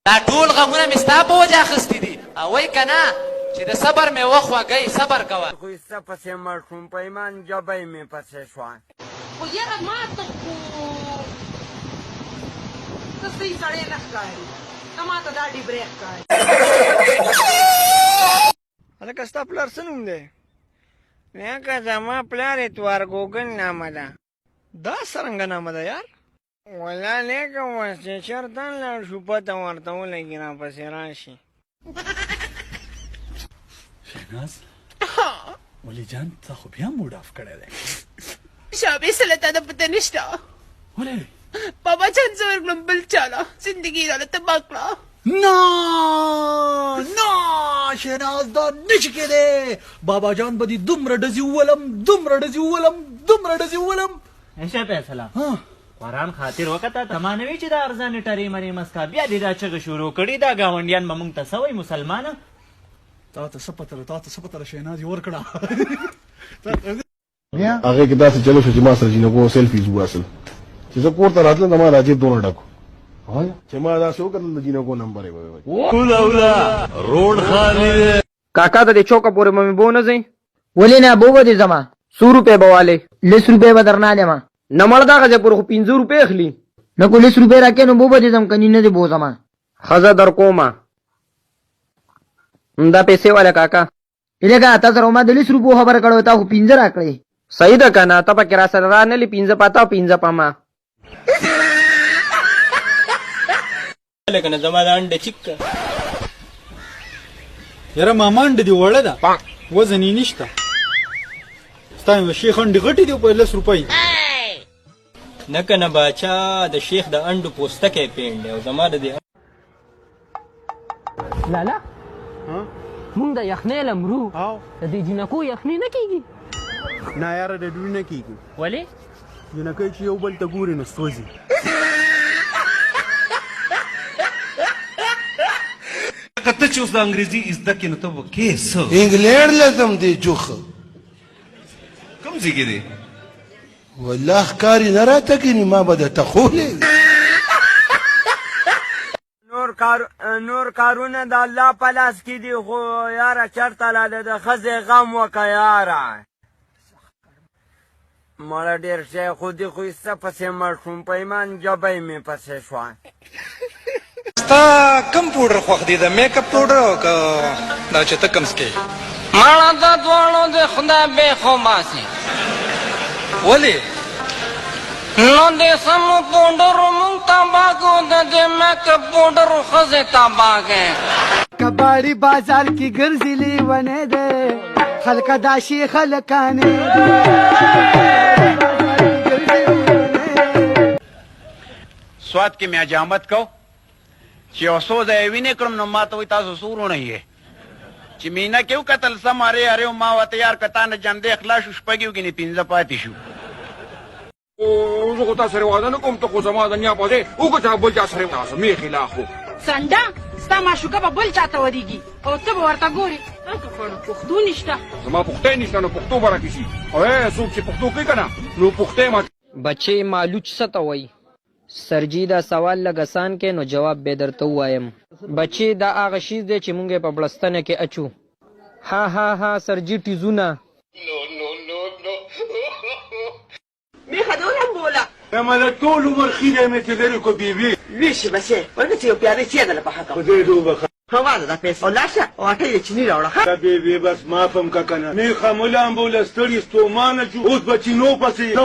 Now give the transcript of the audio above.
دا ټول غمونه مې ستا په وجه اخیستي دي او وایي که نه چې د صبر مېوه خوږی صبر کوه خو ستا پسې مړ شوم په ایمان جبۍ مې پسې شوه خو یاره ما ته خو ته صحیح سړی نه ښکاري ته ما ته دا ډیبرې ښکاري هلکه ستا پلار څه نوم دی نیکه زما پلار اتوار ګوګل نامه ده دا څرنګه نامه ده یار والله نیکه اوس چې چېرته لاړ شو پته ورته ولګي راپسې راشي شهناز ولې جان تا خو بیا موډ اف کړی دی شابې سله تا د پته نشته ولې بابا جان زه ورکړم بل چاله زندګي یې راله تباه کړه نه نه شهناز دا نشي کېدی بابا جان به دې دومره ډزې وولم دومره ډزې وولم دومره ډزې وولم ایشه فیصله قرآن خاطر وکته ته ما نه وی چې دا ارزانې ټرې مرې مسکا بیا دې دا چغې شروع کړي دا ګاونډیان به موږ ته څه وایي مسلمانه تا ته څه پته ده شهناز یې ورکړه هغې کې داسې چلو شو چې ما سره جینکو سیلفیز وباسل چې زه کور ته راتلم د ما دا جیب دونه ډک چې ما داسې وکتل د جینکو نمبر یې کاکا ته د چوکه پورې مې بو نه ځئ ولې نه بو به دې ځما 100 روپۍ به والې 10 روپۍ به درنه لیما نه مړ دغه ځای پورې خو 15 روپۍ اخلي نه کو 10 روپۍ راکې نو بو به دې ځم کني نه دې بو ځما ښځه در کومه دا پیسې والا کاکا لکه تا سره ما د 10 روپو خبره کړو تا خو 15 راکړې صحیح ده که نه ته پکې را سره رانهلې 15 پاته او 15 پاما لکه نه زما دا انډه چیک که یاره ماما انډه دې وړه ده وزن یې نشته ستا یې شیخ انډې غټې دي په 10 روپۍ نه که نه باچا د شیخ د انډو پوستکی پینډ دی او زما د دې لالا مونږ د یخنۍ لمرو د دې جینکو یخنۍ نه کېږي نه یاره د دوی نه کېږي ولې جنکۍ چې یو بل ته ګوري نو سوځي ته چې اوس د انګریزي زده کړې نو ته به کې څه انګلینډ لازم دی جوخه کوم ځای کې دی والله ښکاري نه راته کیني ما به درته خولې نور کارونه د الله په لاس کې دي خو یاره چېرته لاله د ښځې غم وکه یاره مړه ډېر شی خو دې خو ستا پسې مړ شوم په ایمان جبۍ مې پسې شوه ستا کم پوډر خوښ دی د میک اپ پوډر او که دا چې ته کم څکې مړه دا دواړو د خدای بې خو باسي ولې نو د سمو پوډرو مونږ تباه کړو د دې میک اپ پوډرو ښځې تباه کړې کباړي بازار کې ګرځي لیونی دی خلک داشي خلکانې سواد کې مې حجامت کو چې یو څو ځایه وینې کړم نو ما ته وایي تاسو څو وروڼه یې چې مینه کې وکتل سم ارې ما ورته یار که تا نه جمدې خلاص شو شپږ یو ګینې 15 پاتې شو زه خو تا سره واده نه کوم ته خو زما د نیا په دی وکړه بل چا سره تاسو مې خلاف خو سنډه ستا معشوقه به بل چاته ورېږي او ته به ورته ګورې پښتو نشته زما پښتۍ نشته نو پښتو به راکې شي او څوک چې پښتو کوي که نه نو پښتۍ ما بچې مالوچ څه ته وایي سرجي دا سوال لږ اسان کې نو جواب به درته ووایم بچې دا هغه شیز دی چې مونږ یې په بړستنه کې اچو ها سرجي ټیزونه میخه دونم بوله ما د ټول عمر خیره مې چې لرې کو بیبي ویشي بچې ورته چې یو پیاله چای دله په حقه خدای دې وبخښه هواله دا پیسې او لاړ شه او اټۍ د چیني راوړه بیبي بس معاف هم که که نه میخه ملا هم به له ستړي ستومانه شو اوس به چینو پسې